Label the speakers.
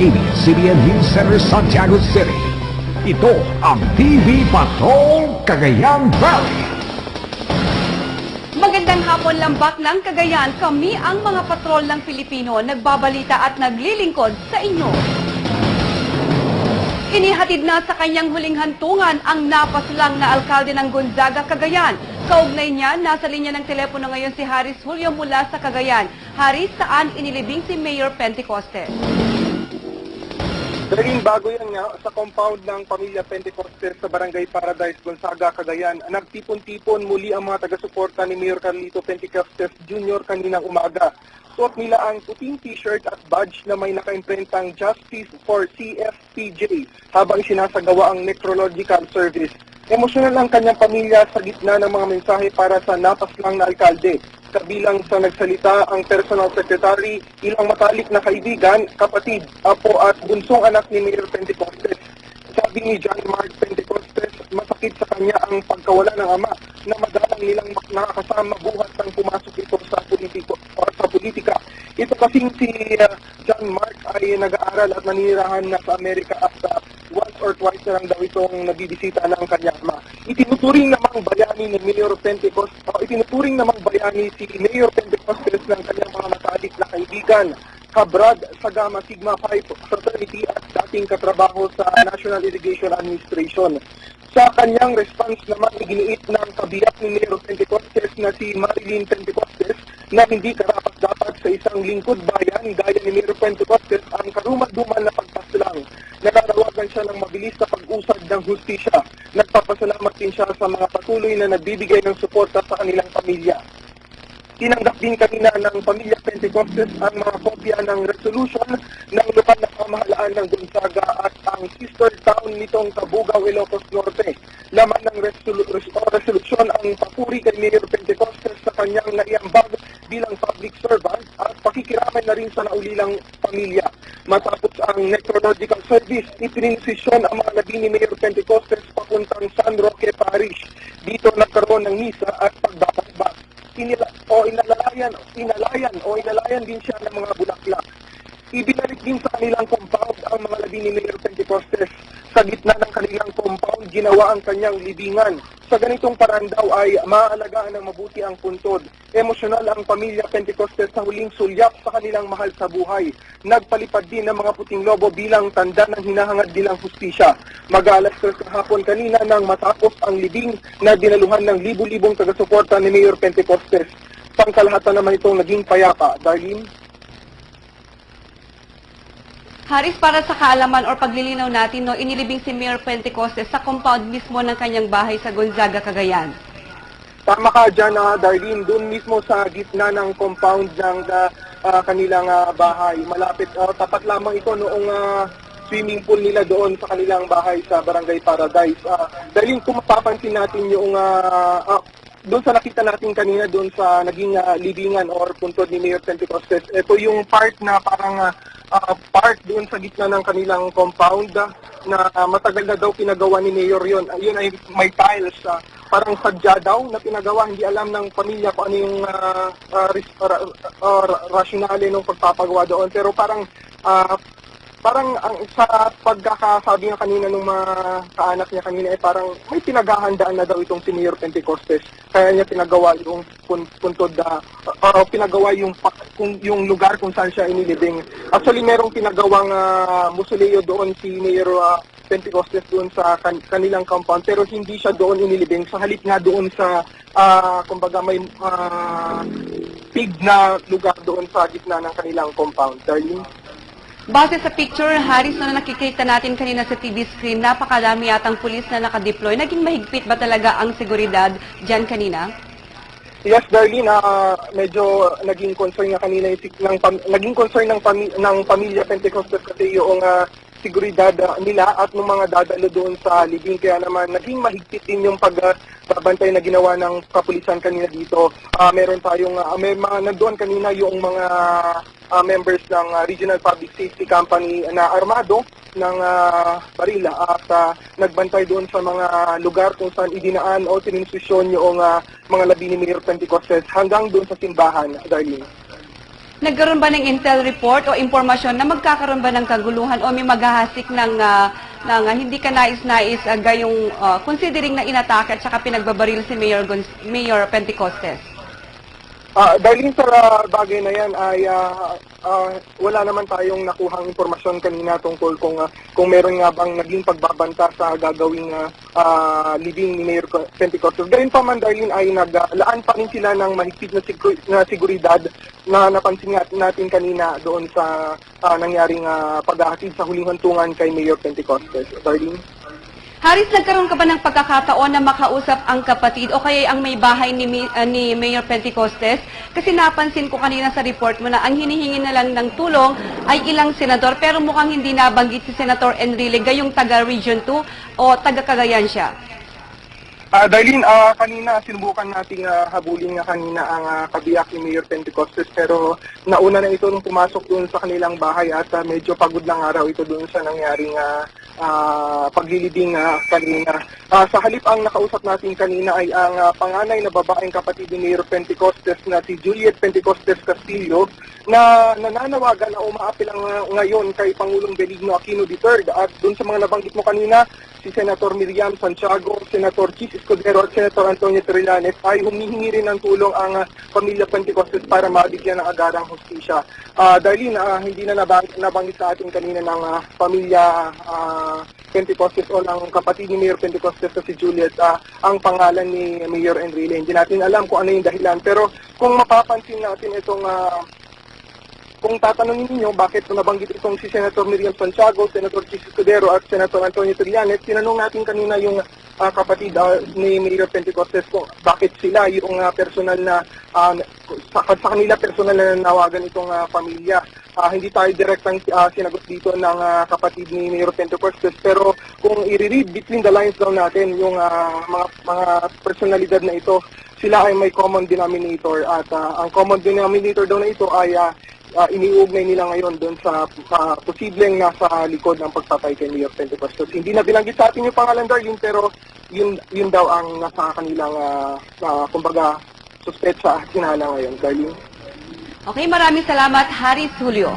Speaker 1: ABS-CBN News Center, Santiago City. Ito ang TV Patrol Cagayan Valley.
Speaker 2: Magandang hapon, lambak ng Cagayan. Kami ang mga patrol ng Pilipino, nagbabalita at naglilingkod sa inyo. Inihatid na sa kanyang huling hantungan ang napaslang na alkalde ng Gonzaga, Cagayan. Kaugnay niya, nasa linya ng telepono ngayon si Haris Julio mula sa Cagayan. Haris, saan inilibing si Mayor Pentecostes?
Speaker 3: Dahil bago yan nga, sa compound ng pamilya Pentecostes sa Barangay Paradise, Gonzaga, Cagayan, nagtipon-tipon muli ang mga taga-suporta ni Mayor Carlito Pentecostes Jr. kaninang umaga. Suot nila ang puting t-shirt at badge na may naka-imprentang Justice for CFPJ habang sinasagawa ang necrological service. Emosyonal ang kanyang pamilya sa gitna ng mga mensahe para sa napaslang na alkalde. Kabilang sa nagsalita ang personal secretary, ilang matalik na kaibigan, kapatid, apo at bunsong anak ni Mayor Pentecostes. Sabi ni John Mark Pentecostes, masakit sa kanya ang pagkawala ng ama na madalang nilang nakakasama buhat ng pumasok ito sa politika. Ito kasing si John Mark ay nag-aaral at naninirahan na sa Amerika at once or twice na lang daw itong nabibisita ng kanyang ama. Itinuturing namang bayani ni Mayor Pentecostes, si Mayor Pentecostes ng kanyang mga matalik na kaibigan, kabrad sa Gamma Sigma Phi fraternity at dating katrabaho sa National Irrigation Administration. Sa kanyang response naman, iginiit ng kabiyak ni Mayor Pentecostes na si Marilyn Pentecostes na hindi karapat-dapat sa isang lingkod bayan gaya ni Mayor Pentecostes ang karumal-dumal na pagpaslang. Nananawagan siya ng mabilis na pag-usad ng hustisya. Nagpapasalamat din siya sa mga patuloy na nagbibigay ng suporta sa kanilang pamilya. Tinanggap din kanina ng pamilya Pentecostes ang mga kopya ng resolution ng lokal na pamahalaan ng Gonzaga at ang sister town nitong Cabugao, Ilocos Norte. Laman ng resolution ang papuri kay Mayor Pentecostes sa kanyang naiambag bilang public servant at pakikiramay na rin sa naulilang pamilya. Matapos ang necrological service, ipininsisyon ang mga labi ni Mayor Pentecostes papuntang San Roque Parish. Dito nagkaroon ng misa at pagbabalba. Inalayan din siya ng mga bulaklak. Ibinalik din sa kanilang compound ang mga labi ni Mayor Pentecostes. Sa gitna ng kanilang compound, ginawa ang kanyang libingan. Sa ganitong paraan daw ay maaalagaan ng mabuti ang puntod. Emosyonal ang pamilya Pentecostes sa huling sulyap sa kanilang mahal sa buhay. Nagpalipad din ng mga puting lobo bilang tanda ng hinahangad nilang hustisya. Mag-aalas 3 kahapon kanina nang matapos ang libing na dinaluhan ng libu-libong taga-suporta ni Mayor Pentecostes. Pangkalahatan naman itong naging payapa. Darlene?
Speaker 2: Haris, para sa kaalaman or paglilinaw natin, inilibing si Mayor Pentecostes sa compound mismo ng kanyang bahay sa Gonzaga, Cagayan.
Speaker 3: Tama ka dyan, Darlene. Doon mismo sa gitna ng compound ng kanilang bahay. Malapit, tapat lamang ito noong swimming pool nila doon sa kanilang bahay sa Barangay Paradise. Darlene, kung mapapansin natin yung doon sa nakita natin kanina doon sa naging libingan or puntod ni Mayor Pentecostes, ito yung part na parang part doon sa gitna ng kanilang compound na matagal na daw pinagawa ni Mayor yun. Yun ay may tiles, parang sadya daw na pinagawa. Hindi alam ng pamilya kung ano yung rationale ng pagpapagawa doon. Pero parang sa pagkakasabi nga kanina ng mga kaanak niya kanina ay parang may pinaghahandaan na daw itong si Mayor Pentecostes. Kaya niya pinagawa yung puntod pinagawa yung lugar kung saan siya inilibing. Actually, merong pinagawang mausoleo doon si Mayor Pentecostes doon sa kanilang compound, pero hindi siya doon inilibing. Sa halip nga doon sa kumbaga may pig na lugar doon sa gitna ng kanilang compound. Darlene?
Speaker 2: Base sa picture, Haris, na nakikita natin kanina sa TV screen, napakadami yatang pulis na nakadeploy. Naging mahigpit ba talaga ang seguridad dyan kanina?
Speaker 3: Yes, Darlene, medyo naging concern nga kanina naging concern ng pamilya Pentecostes kasi yung seguridad nila at ng mga dadalo doon sa libing. Kaya naman naging mahigpit din yung pagbabantay na ginawa ng kapulisan kanina dito. Meron tayong may mga nandoon kanina yung mga members ng Regional Public Safety Company na armado ng barila at nagbantay doon sa mga lugar kung saan idinaan o tininsisyon yung mga labi ni Mayor Pentecostes hanggang doon sa simbahan, Darlene.
Speaker 2: Nagkaroon ba ng intel report o impormasyon na magkakaroon ba ng kaguluhan o may maghahasik ng hindi ka nais-nais gayong considering na inatake at saka pinagbabaril si Mayor Pentecostes?
Speaker 3: Dahil sa bagay na yan ay wala naman tayong nakuhang impormasyon kanina tungkol kung meron nga bang naging pagbabanta sa gagawing libing ni Mayor Pentecostes. Gayun pa man, Darlene, ay naglaan pa rin sila ng mahigpit na seguridad na napansin natin kanina doon sa nangyaring paghahatid sa huling hantungan kay Mayor Pentecostes. Darlene?
Speaker 2: Haris, nagkaroon ka ba ng pagkakataon na makausap ang kapatid o kaya ang may bahay ni Mayor Pentecostes? Kasi napansin ko kanina sa report mo na ang hinihingi na lang ng tulong ay ilang senador pero mukhang hindi nabanggit si Senator Enrile gayong taga Region 2 o taga Cagayan siya.
Speaker 3: Darlene, kanina sinubukan nating habulin nga kanina ang kabiyak ni Mayor Pentecostes pero nauna na ito nung pumasok doon sa kanilang bahay at medyo pagod lang araw ito doon sa nangyaring paglilibing kanina. Sa halip ang nakausap natin kanina ay ang panganay na babaeng kapatid ni Mayor Pentecostes na si Juliet Pentecostes Castillo na nananawagan na umaapil ngayon kay Pangulong Benigno Aquino III at doon sa mga nabanggit mo kanina, si Senator Miriam Santiago, Senator Chis Escudero at Senator Antonio Trillanes ay humihingi rin ng tulong ang pamilya Pentecostes para mabigyan ng agarang hustisya. Dahil hindi na nabanggit sa atin kanina ng pamilya Pentecostes o ng kapatid ni Mayor Pentecostes na si Juliet ang pangalan ni Mayor Enrile. Hindi natin alam kung ano yung dahilan. Pero kung mapapansin natin itong kung tatanungin niyo bakit nabanggit itong si Senator Miriam Santiago, Senator Chis Escudero at Senator Antonio Trillanes, tinanong natin kanina yung kapatid ni Mayor Pentecostes kung bakit sila yung personal na sa kanila personal na nanawagan itong pamilya. Hindi tayo direktang sinagot dito ng kapatid ni Mayor Pentecostes pero kung i-read between the lines daw natin yung mga personalidad na ito, sila ay may common denominator at ang common denominator daw na ito ay iniugnay nila ngayon doon sa posibleng nasa likod ng pagpatay kay Mayor Pentecostes. Hindi na binanggit sa atin yung pangalan, Darlene, pero yun daw ang nasa kanilang kumbaga suspetsa at sinala ngayon, Darlene.
Speaker 2: Okay, maraming salamat, Haris Julio.